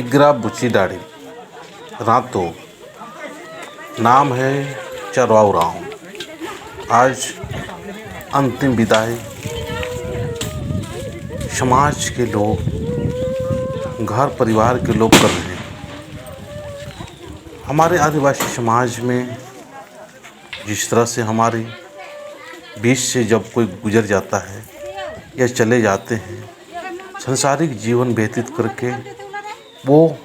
तिग्रा बुचिडाड़ी रातो नाम है चरवाऊ राव। आज अंतिम विदाई समाज के लोग, घर परिवार के लोग कर रहे हैं। हमारे आदिवासी समाज में जिस तरह से हमारे बीच से जब कोई गुजर जाता है या चले जाते हैं सांसारिक जीवन व्यतीत करके, वो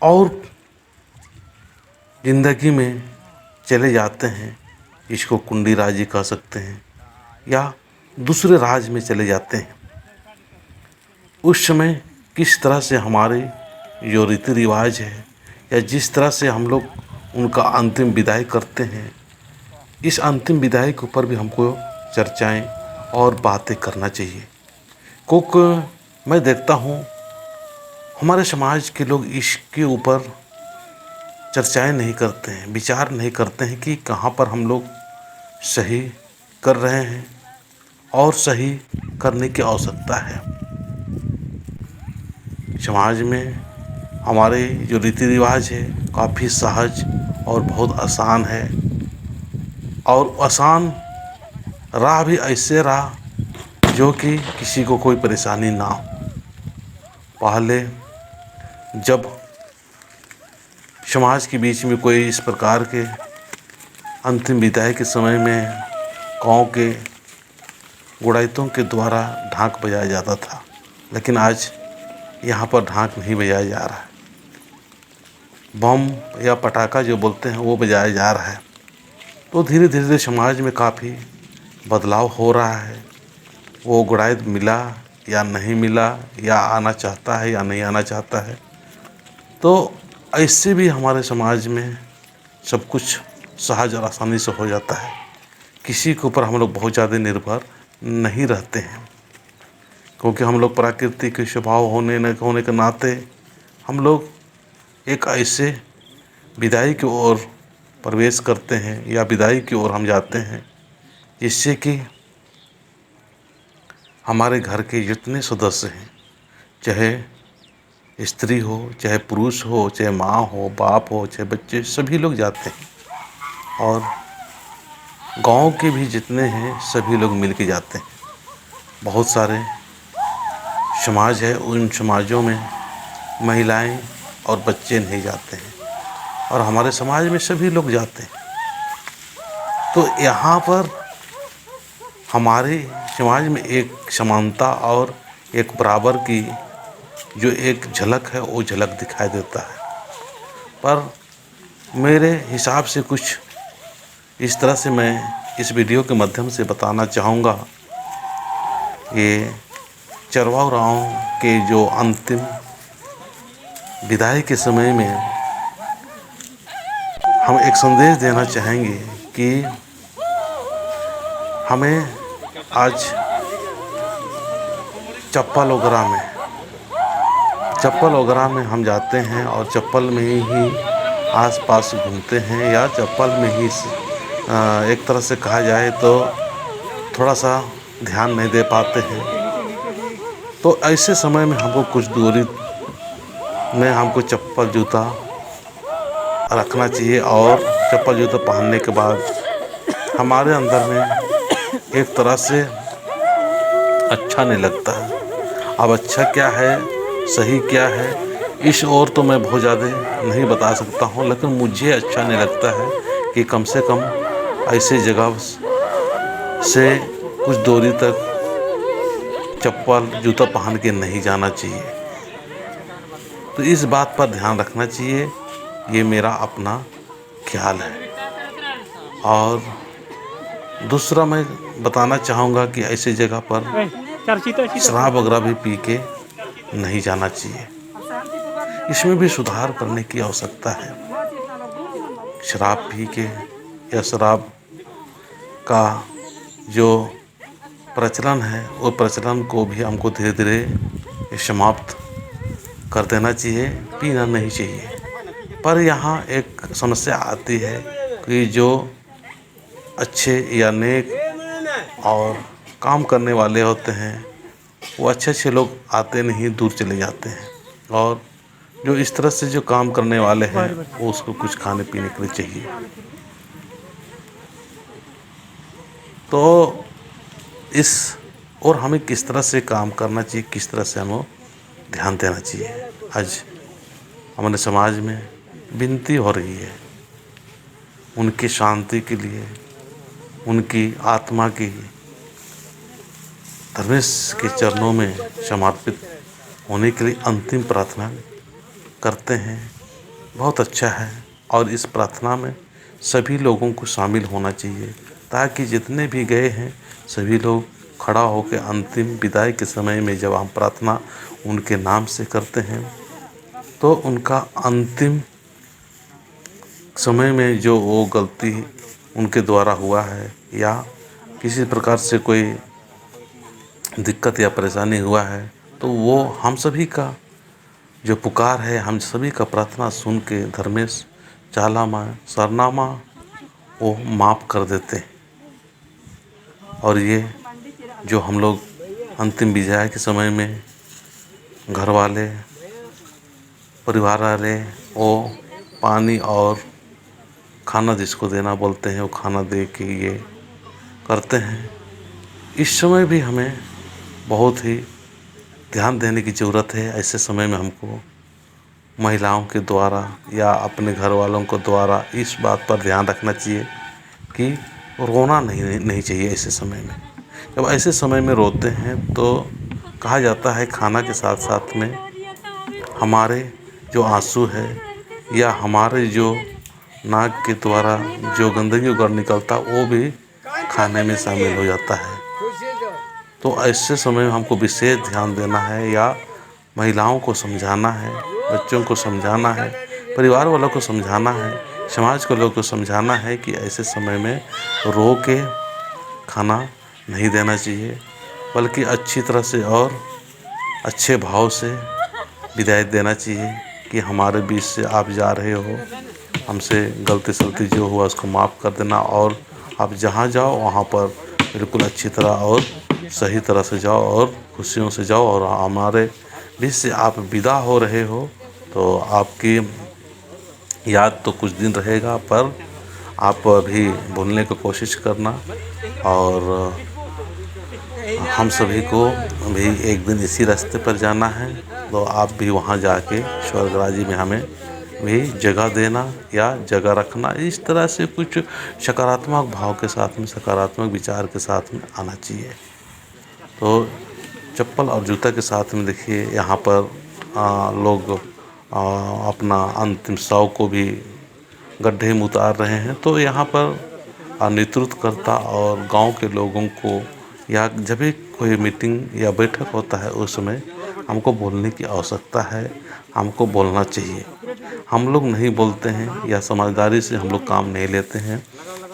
और ज़िंदगी में चले जाते हैं, इसको कुंडी राजी कह सकते हैं, या दूसरे राज्य में चले जाते हैं। उस समय किस तरह से हमारे जो रीति रिवाज है या जिस तरह से हम लोग उनका अंतिम विदाई करते हैं, इस अंतिम विदाई के ऊपर भी हमको चर्चाएं और बातें करना चाहिए। क्योंकि मैं देखता हूँ हमारे समाज के लोग इसके ऊपर चर्चाएं नहीं करते हैं, विचार नहीं करते हैं कि कहाँ पर हम लोग सही कर रहे हैं और सही करने की आवश्यकता है। समाज में हमारे जो रीति रिवाज है काफ़ी सहज और बहुत आसान है, और आसान राह भी ऐसे राह जो कि किसी को कोई परेशानी ना हो। पहले जब समाज के बीच में कोई इस प्रकार के अंतिम विदाई के समय में गाँव के गुड़ाइतों के द्वारा ढाक बजाया जाता था, लेकिन आज यहाँ पर ढाक नहीं बजाया जा रहा है। बम या पटाखा जो बोलते हैं वो बजाया जा रहा है। तो धीरे धीरे समाज में काफ़ी बदलाव हो रहा है। वो गुड़ाइत मिला या नहीं मिला, या आना चाहता है या नहीं आना चाहता है, तो ऐसे भी हमारे समाज में सब कुछ सहज और आसानी से हो जाता है। किसी के ऊपर हम लोग बहुत ज़्यादा निर्भर नहीं रहते हैं, क्योंकि हम लोग प्रकृति के स्वभाव होने के नाते हम लोग एक ऐसे विदाई की ओर प्रवेश करते हैं या विदाई की ओर हम जाते हैं, जिससे कि हमारे घर के जितने सदस्य हैं, चाहे स्त्री हो, चाहे पुरुष हो, चाहे माँ हो, बाप हो, चाहे बच्चे, सभी लोग जाते हैं। और गांव के भी जितने हैं सभी लोग मिल के जाते हैं। बहुत सारे समाज है, उन समाजों में महिलाएं और बच्चे नहीं जाते हैं, और हमारे समाज में सभी लोग जाते हैं। तो यहाँ पर हमारे समाज में एक समानता और एक बराबर की जो एक झलक है वो झलक दिखाई देता है। पर मेरे हिसाब से कुछ इस तरह से मैं इस वीडियो के माध्यम से बताना चाहूँगा। ये चरवाऊ राव के जो अंतिम विदाई के समय में हम एक संदेश देना चाहेंगे कि हमें आज चप्पल वगैरह में हम जाते हैं और चप्पल में ही आसपास घूमते हैं, या चप्पल में ही एक तरह से कहा जाए तो थोड़ा सा ध्यान नहीं दे पाते हैं। तो ऐसे समय में हमको कुछ दूरी में हमको चप्पल जूता रखना चाहिए, और चप्पल जूता पहनने के बाद हमारे अंदर में एक तरह से अच्छा नहीं लगता है। अब अच्छा क्या है, सही क्या है, इस ओर तो मैं बहुत ज़्यादा नहीं बता सकता हूँ, लेकिन मुझे अच्छा नहीं लगता है कि कम से कम ऐसे जगह से कुछ दूरी तक चप्पल जूता पहन के नहीं जाना चाहिए। तो इस बात पर ध्यान रखना चाहिए, ये मेरा अपना ख्याल है। और दूसरा मैं बताना चाहूँगा कि ऐसी जगह पर शराब वगैरह भी पी के नहीं जाना चाहिए। इसमें भी सुधार करने की आवश्यकता है। शराब पी के या शराब का जो प्रचलन है, वो प्रचलन को भी हमको धीरे धीरे समाप्त कर देना चाहिए, पीना नहीं चाहिए। पर यहाँ एक समस्या आती है कि जो अच्छे या नेक और काम करने वाले होते हैं, वो अच्छे अच्छे लोग आते नहीं, दूर चले जाते हैं। और जो इस तरह से जो काम करने वाले हैं वो उसको कुछ खाने पीने के लिए चाहिए। तो इस और हमें किस तरह से काम करना चाहिए, किस तरह से हमें ध्यान देना चाहिए, आज हमारे समाज में विनती हो रही है उनकी शांति के लिए, उनकी आत्मा की धर्मेश के चरणों में समर्पित होने के लिए अंतिम प्रार्थना करते हैं। बहुत अच्छा है। और इस प्रार्थना में सभी लोगों को शामिल होना चाहिए, ताकि जितने भी गए हैं सभी लोग खड़ा होकर अंतिम विदाई के समय में जब हम प्रार्थना उनके नाम से करते हैं तो उनका अंतिम समय में जो वो गलती उनके द्वारा हुआ है या किसी प्रकार से कोई दिक्कत या परेशानी हुआ है तो वो हम सभी का जो पुकार है, हम सभी का प्रार्थना सुन के धर्मेश चालामा सरनामा वो माफ़ कर देते हैं। और ये जो हम लोग अंतिम विदाई के समय में घर वाले परिवार वाले वो पानी और खाना जिसको देना बोलते हैं वो खाना दे के ये करते हैं। इस समय भी हमें बहुत ही ध्यान देने की ज़रूरत है। ऐसे समय में हमको महिलाओं के द्वारा या अपने घर वालों को द्वारा इस बात पर ध्यान रखना चाहिए कि रोना नहीं चाहिए। ऐसे समय में जब ऐसे समय में रोते हैं तो कहा जाता है खाना के साथ साथ में हमारे जो आंसू है या हमारे जो नाक के द्वारा जो गंदगी उगर निकलता वो भी खाने में शामिल हो जाता है। तो ऐसे समय में हमको विशेष ध्यान देना है या महिलाओं को समझाना है, बच्चों को समझाना है, परिवार वालों को समझाना है, समाज के लोगों को समझाना है कि ऐसे समय में रो के खाना नहीं देना चाहिए, बल्कि अच्छी तरह से और अच्छे भाव से विदाई देना चाहिए कि हमारे बीच से आप जा रहे हो, हमसे गलती सलती जो हुआ उसको माफ़ कर देना और आप जहाँ जाओ वहाँ पर बिल्कुल अच्छी तरह और सही तरह से जाओ और खुशियों से जाओ। और हमारे बीच से आप विदा हो रहे हो तो आपकी याद तो कुछ दिन रहेगा, पर आप भी भूलने की कोशिश करना। और हम सभी को भी एक दिन इसी रास्ते पर जाना है, तो आप भी वहाँ जाके स्वर्गराजी में हमें भी जगह देना या जगह रखना। इस तरह से कुछ सकारात्मक भाव के साथ में, सकारात्मक विचार के साथ में आना चाहिए। तो चप्पल और जूता के साथ में देखिए यहाँ पर लोग अपना अंतिम शव को भी गड्ढे में उतार रहे हैं। तो यहाँ पर नेतृत्वकर्ता और गांव के लोगों को या जब भी कोई मीटिंग या बैठक होता है उस समय हमको बोलने की आवश्यकता है, हमको बोलना चाहिए। हम लोग नहीं बोलते हैं या समझदारी से हम लोग काम नहीं लेते हैं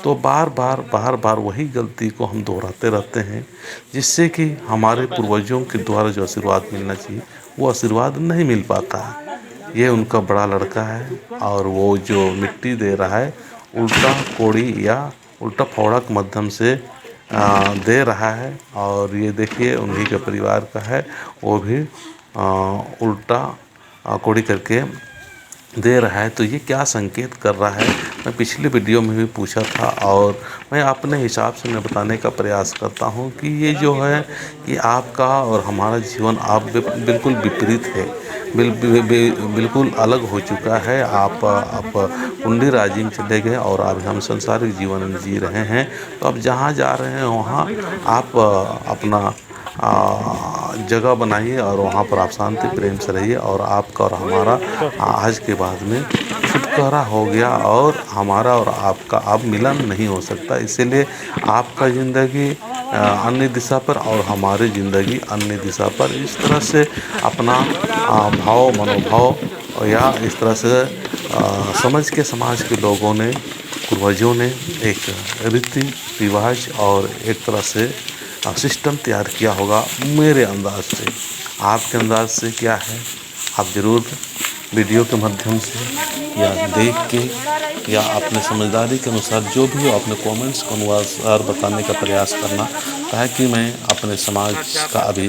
तो बार बार वही गलती को हम दोहराते रहते हैं, जिससे कि हमारे पूर्वजों के द्वारा जो आशीर्वाद मिलना चाहिए वो आशीर्वाद नहीं मिल पाता है। ये उनका बड़ा लड़का है और वो जो मिट्टी दे रहा है उल्टा कोड़ी या उल्टा फोड़ा के माध्यम से दे रहा है। और ये देखिए उन्हीं के परिवार का है, वो भी उल्टा कोड़ी करके दे रहा है। तो ये क्या संकेत कर रहा है, मैं पिछले वीडियो में भी पूछा था और मैं अपने हिसाब से मैं बताने का प्रयास करता हूँ कि ये जो है कि आपका और हमारा जीवन आप बिल्कुल विपरीत है, बिल्कुल अलग हो चुका है। आप कुंडी राजी में चले गए और अब हम संसारिक जीवन में जी रहे हैं। तो अब जहाँ जा रहे हैं वहाँ आप अपना जगह बनाइए और वहाँ पर आप शांति प्रेम से रहिए। और आपका और हमारा आज के बाद में छुटकारा हो गया और हमारा और आपका अब मिलन नहीं हो सकता। इसीलिए आपका ज़िंदगी अन्य दिशा पर और हमारी ज़िंदगी अन्य दिशा पर, इस तरह से अपना भाव मनोभाव या इस तरह से समझ के समाज के लोगों ने, पूर्वजों ने एक रीति रिवाज और एक तरह से सिस्टम तैयार किया होगा। मेरे अंदाज से, आपके अंदाज से क्या है, आप ज़रूर वीडियो के माध्यम से या देख के या अपने समझदारी के अनुसार जो भी हो अपने कमेंट्स के अनुसार बताने का प्रयास करना, ताकि मैं अपने समाज का अभी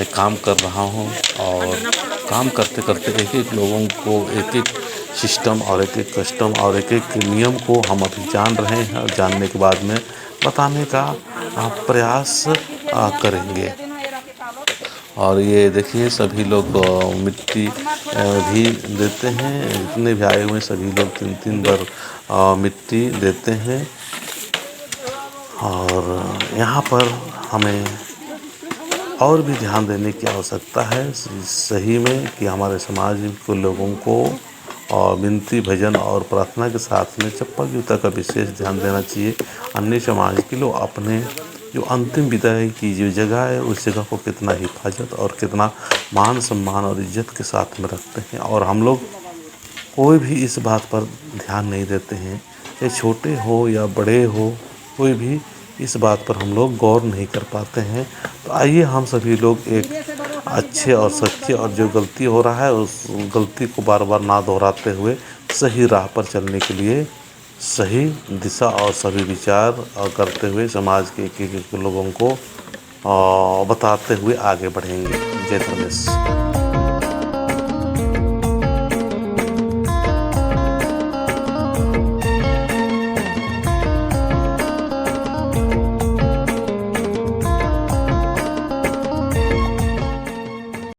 काम कर रहा हूँ और काम करते करते एक एक लोगों को एक एक सिस्टम और एक एक कस्टम और एक एक नियम को हम अभी जान रहे हैं और जानने के बाद में बताने का प्रयास करेंगे। और ये देखिए सभी लोग मिट्टी भी देते हैं, जितने भी आए हुए हैं सभी लोग 3-3 बार मिट्टी देते हैं। और यहाँ पर हमें और भी ध्यान देने की आवश्यकता है सही में कि हमारे समाज के लोगों को और विनती भजन और प्रार्थना के साथ में चप्पल जूता का विशेष ध्यान देना चाहिए। अन्य समाज के लोग अपने जो अंतिम विदाई की जो जगह है उस जगह को कितना हिफाजत और कितना मान सम्मान और इज्जत के साथ में रखते हैं, और हम लोग कोई भी इस बात पर ध्यान नहीं देते हैं। चाहे छोटे हो या बड़े हो, कोई भी इस बात पर हम लोग गौर नहीं कर पाते हैं। तो आइए हम सभी लोग एक अच्छे और सच्चे और जो गलती हो रहा है उस गलती को बार बार ना दोहराते हुए सही राह पर चलने के लिए सही दिशा और सभी विचार करते हुए समाज के एक लोगों को बताते हुए आगे बढ़ेंगे। जय धर्मेश।